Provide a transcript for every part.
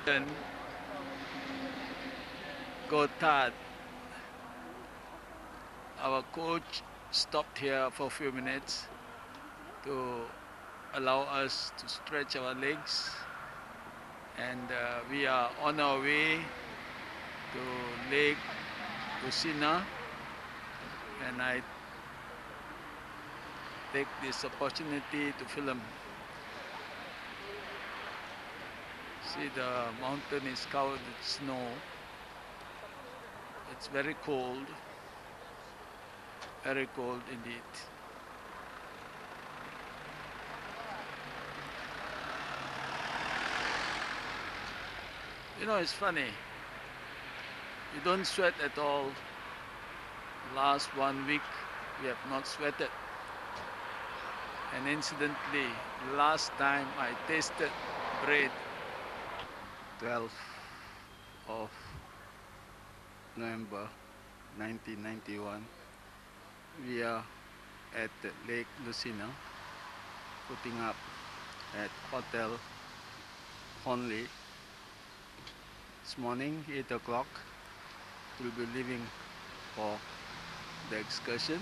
Then Gotthard, our coach, stopped here for a few minutes to allow us to stretch our legs, and we are on our way to Lake Lucina, and I take this opportunity to film. See, the mountain is covered with snow. It's very cold indeed. You know, it's funny. You don't sweat at all. Last 1 week, we have not sweated. And incidentally, last time I tasted bread, 12th of November 1991, we are at Lake Lucina, putting up at Hotel Honley. This morning, 8 o'clock, we'll be leaving for the excursion.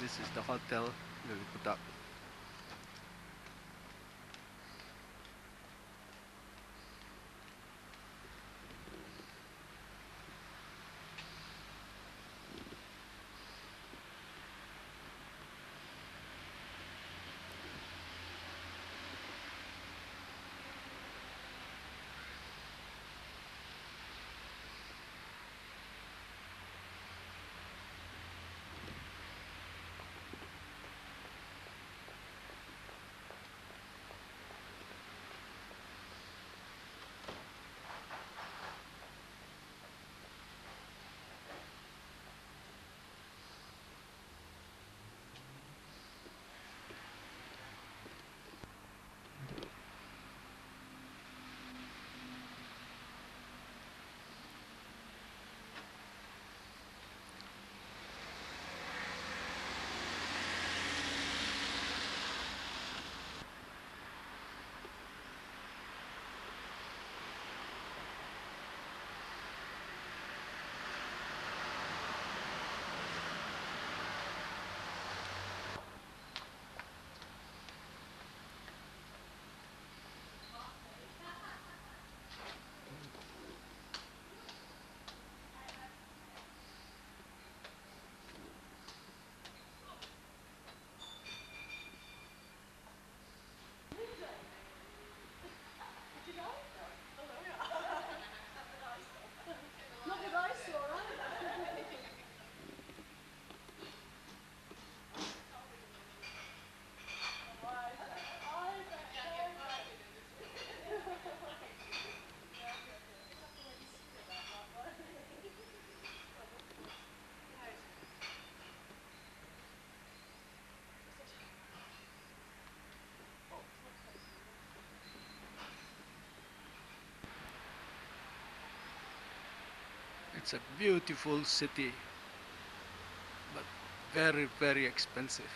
This is the hotel that we put up. It's a beautiful city, but very, very expensive.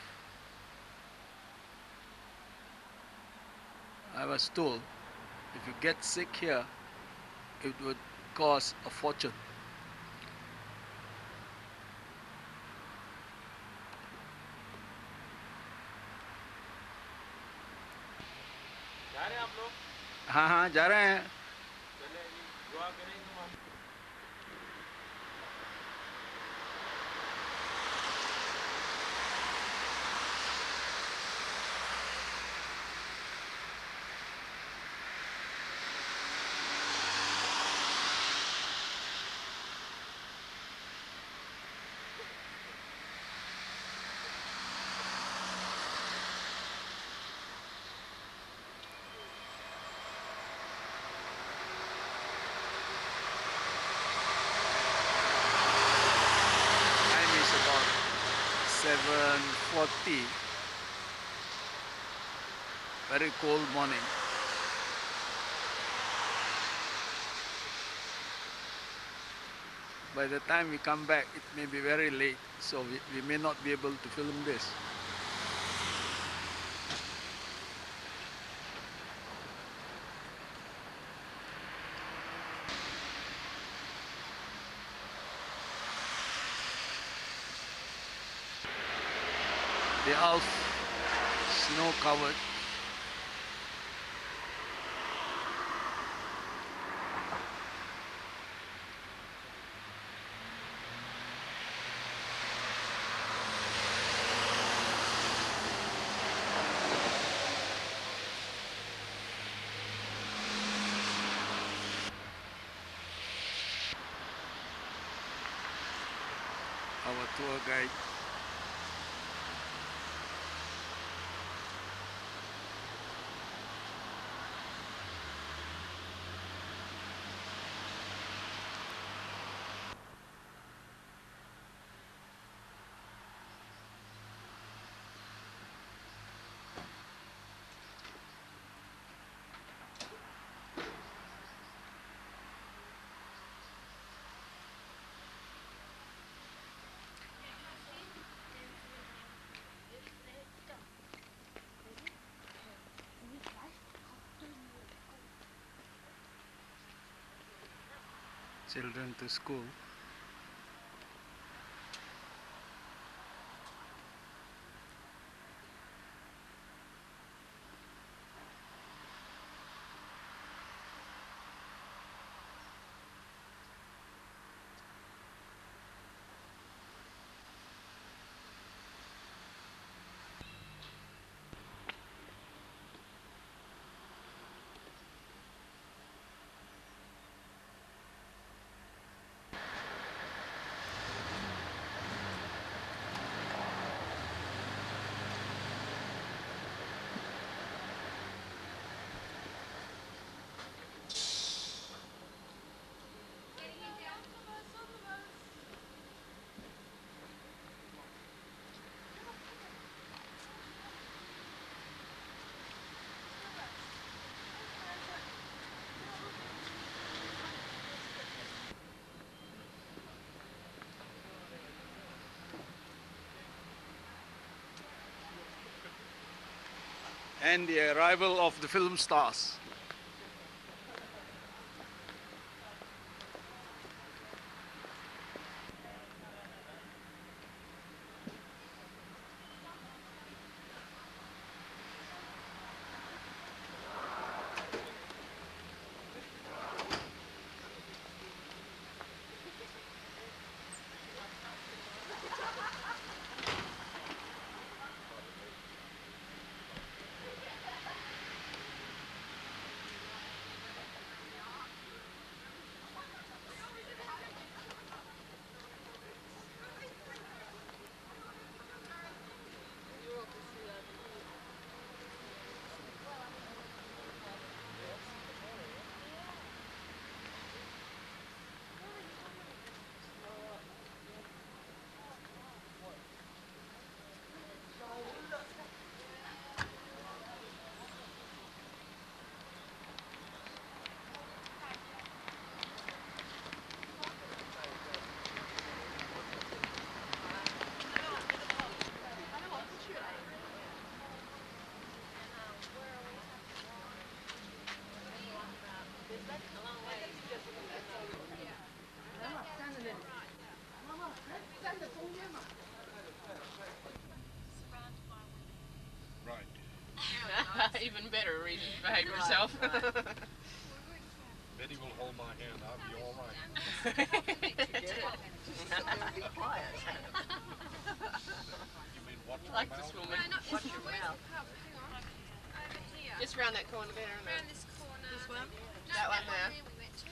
I was told if you get sick here, it would cost a fortune. हाँ हाँ जा रहे हैं. Time is about 7:40. Very cold morning. By the time we come back, it may be very late, so we may not be able to film this. The Alps, snow covered. Our tour guide. Children to school. And the arrival of the film stars. Even better reason to behave yourself. Betty will hold my hand. I'll be all right. Be quiet. You mean watch my Like mouth? this woman. Watch your mouth. Over here. Just round that corner there. Around this corner. This one? No, That one there. we went to.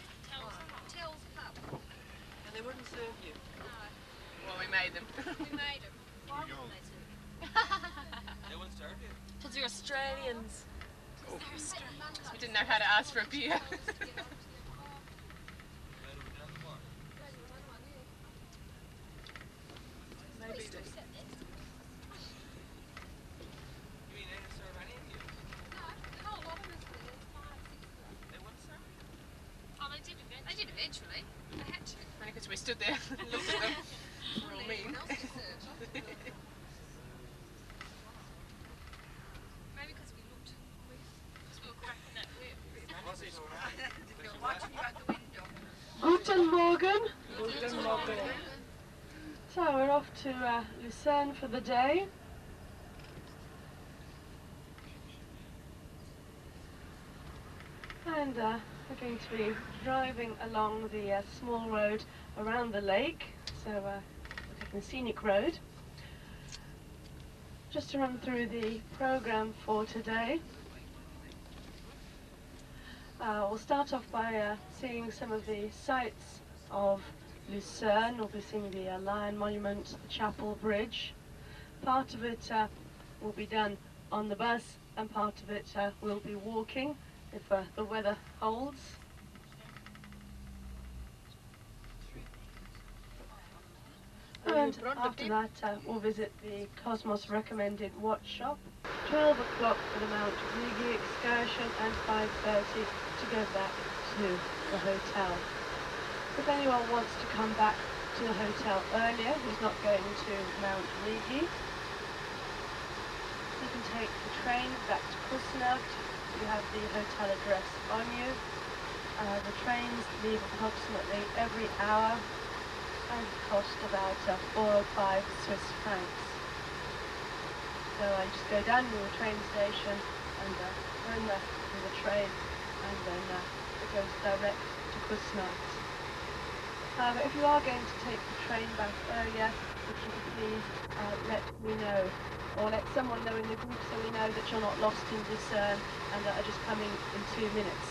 Tell's Pub. And they wouldn't serve you. No, Well, we made them. we made them. Too young. Because you're Australians. We didn't know how to ask for a beer. Maybe they... Oh, they did eventually. They had to. Only because we stood there and looked at them. Real mean. Maybe because we looked. Because we were cracking that whip. Watching you out the window. Guten Morgen. Guten Morgen. So we're off to Lucerne for the day. And we're going to be driving along the small road around the lake, so we're taking the scenic road. Just to run through the program for today. We'll start off by seeing some of the sights of Lucerne. We'll be seeing the Lion Monument, the Chapel Bridge. Part of it will be done on the bus, and part of it will be walking if the weather holds. And after that, we'll visit the Cosmos recommended watch shop. 12 o'clock for the Mount Rigi excursion, and 5:30 to go back to the hotel. If anyone wants to come back to the hotel earlier, who's not going to Mount Rigi, you can take the train back to Kusnacht. You have the hotel address on you. The trains leave approximately every hour and cost about 405 Swiss francs. So I just go down to the train station and go in the train, and then it goes direct to Kusnacht. However, if you are going to take the train back earlier, if you could please let me know, or let someone know in the group, so we know that you're not lost in Lucerne and are just coming in 2 minutes.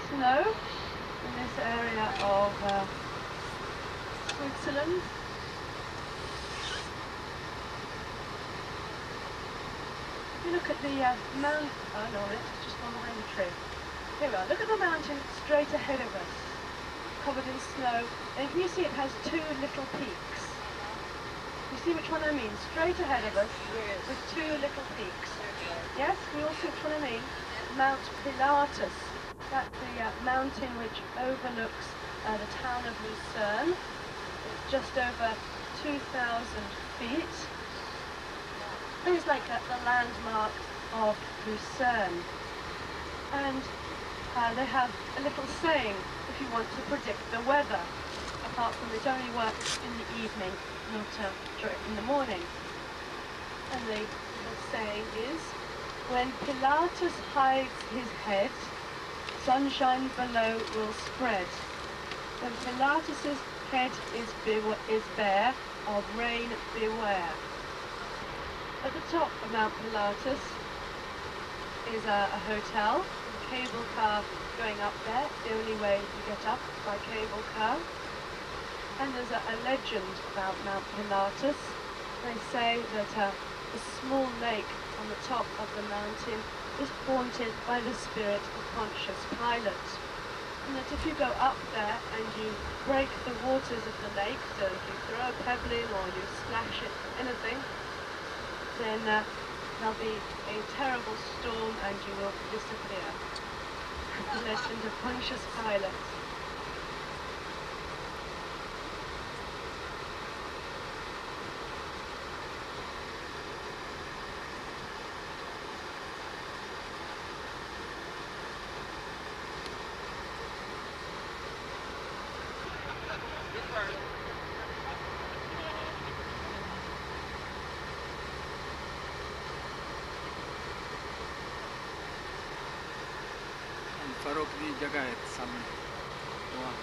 Snow in this area of Switzerland. If you look at the mountain, oh no, it's just on behind the tree. Here we are, look at the mountain straight ahead of us, covered in snow, and can you see it has 2 little peaks? You see which one I mean? Straight ahead of us, with 2 little peaks. Yes, can you all see which one I mean? Mount Pilatus. That's the mountain which overlooks the town of Lucerne. It's just over 2,000 feet. It's like the landmark of Lucerne. And they have a little saying if you want to predict the weather. Apart from it only works in the evening, not in the morning. And the saying is, when Pilatus hides his head, sunshine below will spread. When Pilatus's head is bare, of rain beware. At the top of Mount Pilatus is a hotel, a cable car going up there. It's the only way you get up, by cable car. And there's a legend about Mount Pilatus. They say that a small lake on the top of the mountain is haunted by the spirit of Pontius Pilate, and that if you go up there and you break the waters of the lake, so if you throw a pebble in or you splash it, anything, then there'll be a terrible storm and you will disappear. The legend of Pontius Pilate. फरोख की जगह है सामने वहाँ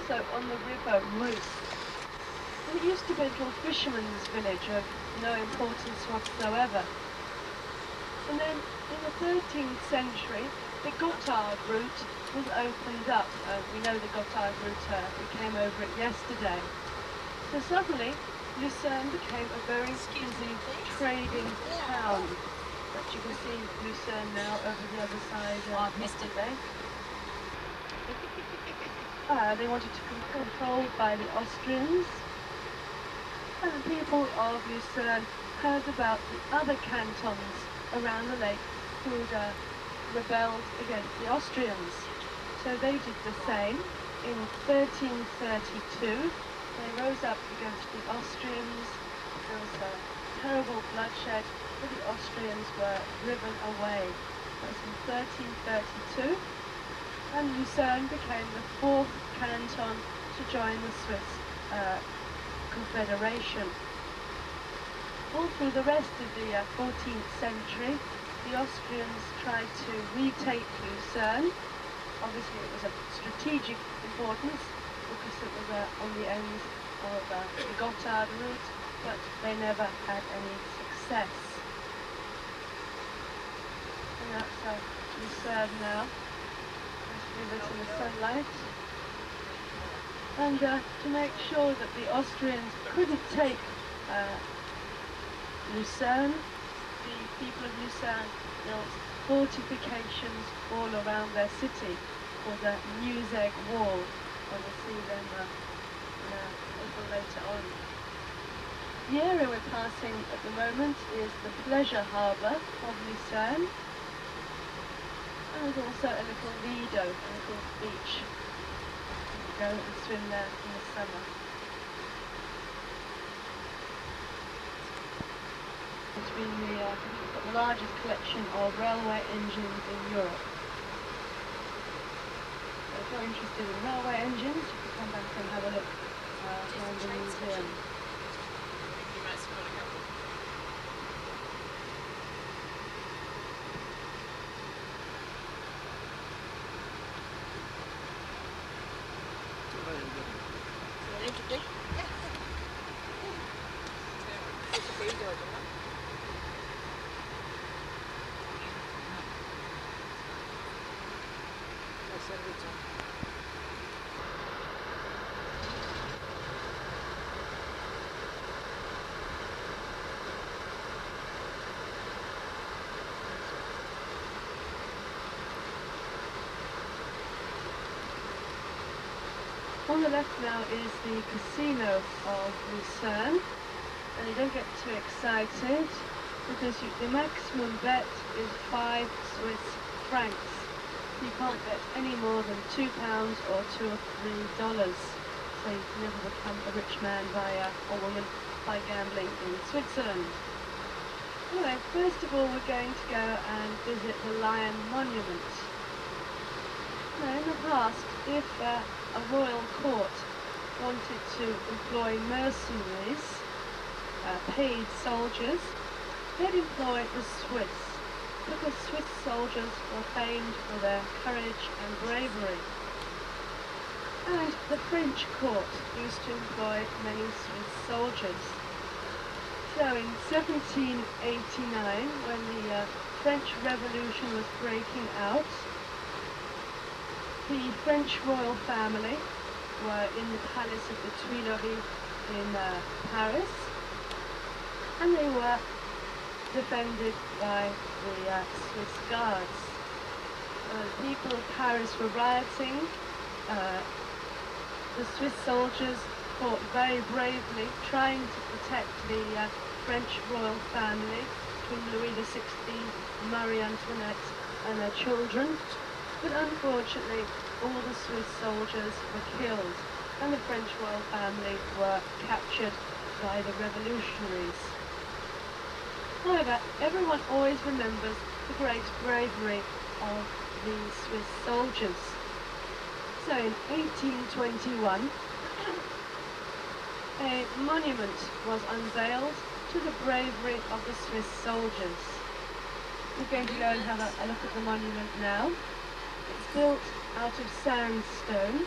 So on the river Reuss. It used to be a little fisherman's village of no importance whatsoever. And then in the 13th century, the Gotthard route was opened up. We know the Gotthard route, we came over it yesterday. So suddenly, Lucerne became a very busy trading town. But you can see Lucerne now over the other side of the lake. They wanted to be controlled by the Austrians. And the people of Lucerne heard about the other cantons around the lake who'd rebelled against the Austrians. So they did the same. In 1332, they rose up against the Austrians. There was a terrible bloodshed, but the Austrians were driven away. That was in 1332, and Lucerne became the fourth canton to join the Swiss Confederation. All through the rest of the 14th century, the Austrians tried to retake Lucerne. Obviously it was of strategic importance because it was on the end of the Gotthard route, but they never had any success. And that's Lucerne now, as we look in the sunlight. And to make sure that the Austrians couldn't take Lucerne, the people of Lucerne built fortifications all around their city, called the Newsegg Wall, and we'll see them a little later on. The area we're passing at the moment is the pleasure harbour of Lucerne, and there's also a little lido, a little beach. You can go and swim there in the summer. It's been the largest collection of railway engines in Europe. So if you're interested in railway engines, you can come back and have a look around the museum. You might spot a couple. On the left now is the casino of Lucerne, and you don't get too excited because the maximum bet is 5 Swiss francs. You can't bet any more than £2 or $2 or $3. So you can never become a rich man or woman by gambling in Switzerland. Anyway, first of all we're going to go and visit the Lion Monument. Now, in the past, if a royal court wanted to employ mercenaries, paid soldiers, they'd employ the Swiss, because Swiss soldiers were famed for their courage and bravery. And the French court used to employ many Swiss soldiers. So in 1789, when the French Revolution was breaking out, the French royal family were in the palace of the Tuileries in Paris, and they were defended by the Swiss guards. The people of Paris were rioting. The Swiss soldiers fought very bravely, trying to protect the French royal family, King Louis XVI, Marie Antoinette and their children. But unfortunately, all the Swiss soldiers were killed, and the French royal family were captured by the revolutionaries. However, everyone always remembers the great bravery of the Swiss soldiers. So in 1821, a monument was unveiled to the bravery of the Swiss soldiers. We're going to go and have a look at the monument now. It's built out of sandstone.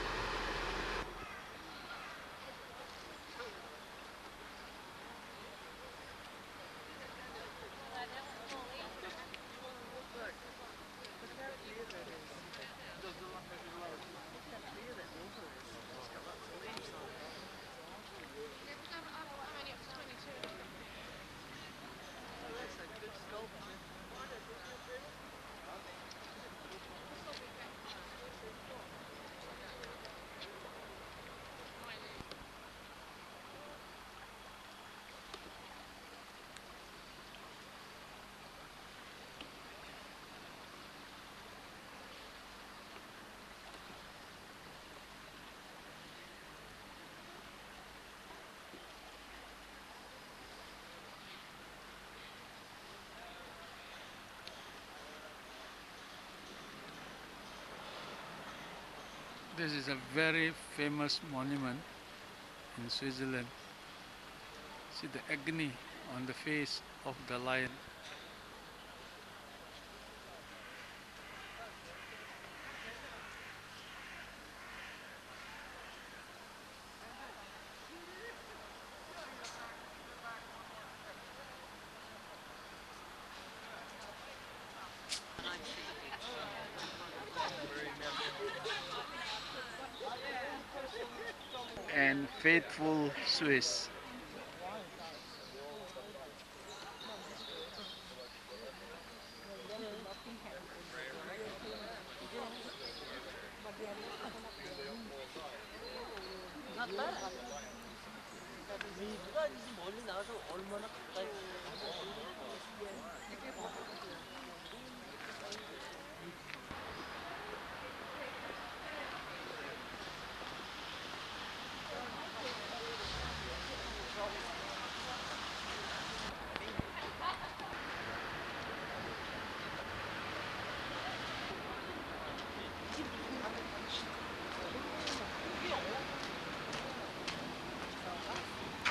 This is a very famous monument in Switzerland. See the agony on the face of the lion. And faithful Swiss.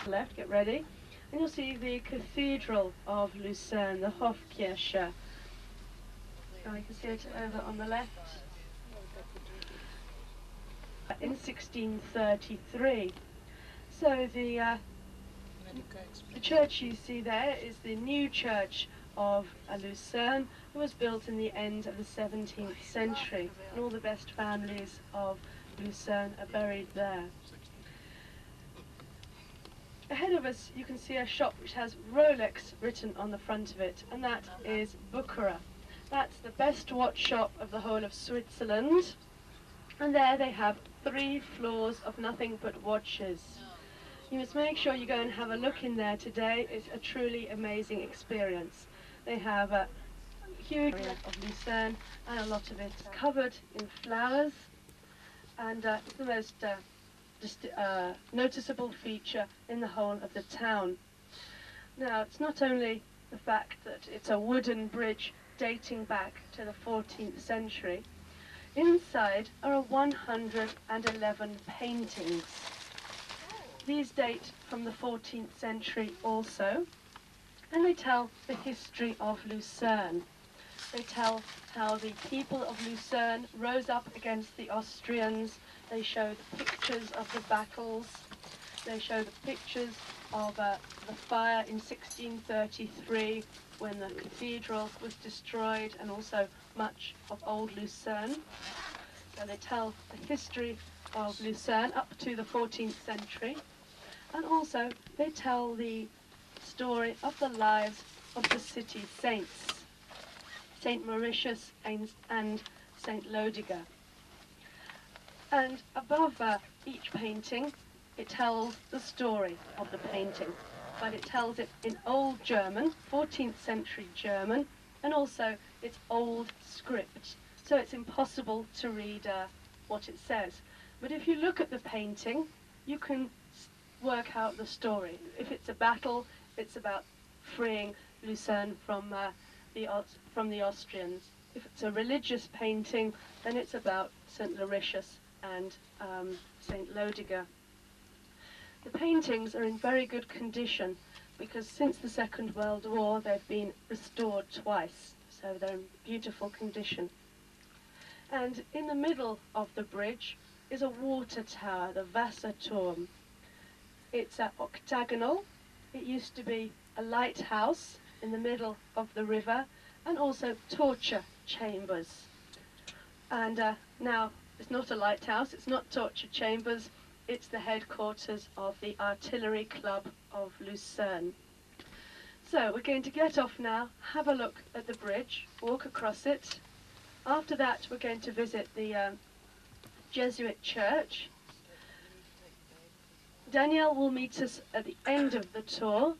Left, get ready, and you'll see the Cathedral of Lucerne, the Hofkirche. Oh, you can see it over on the left. In 1633. So the church you see there is the new church of Lucerne. It was built in the end of the 17th century, and all the best families of Lucerne are buried there. Ahead of us you can see a shop which has Rolex written on the front of it, and that is Bucherer. That's the best watch shop of the whole of Switzerland, and there they have 3 floors of nothing but watches. You must make sure you go and have a look in there today. It's a truly amazing experience. They have a huge area of Lucerne, and a lot of it covered in flowers, and it's the most noticeable feature in the whole of the town. Now, it's not only the fact that it's a wooden bridge dating back to the 14th century. Inside are 111 paintings. These date from the 14th century also, and they tell the history of Lucerne. They tell how the people of Lucerne rose up against the Austrians. They show the pictures of the battles. They show the pictures of the fire in 1633 when the cathedral was destroyed, and also much of old Lucerne. So they tell the history of Lucerne up to the 14th century, and also they tell the story of the lives of the city saints, Saint Mauritius and Saint Lodiger. And above each painting, it tells the story of the painting, but it tells it in old German, 14th century German, and also it's old script, so it's impossible to read what it says. But if you look at the painting, you can work out the story. If it's a battle, it's about freeing Lucerne from the Austrians. If it's a religious painting, then it's about St. Laurentius and St. Lodiger. The paintings are in very good condition because since the Second World War they've been restored twice, so they're in beautiful condition. And in the middle of the bridge is a water tower, the Wasserturm. It's octagonal. It used to be a lighthouse in the middle of the river, and also torture chambers. And now it's not a lighthouse, it's not torture chambers, it's the headquarters of the Artillery Club of Lucerne. So we're going to get off now, have a look at the bridge, walk across it. After that we're going to visit the Jesuit church. Danielle will meet us at the end of the tour.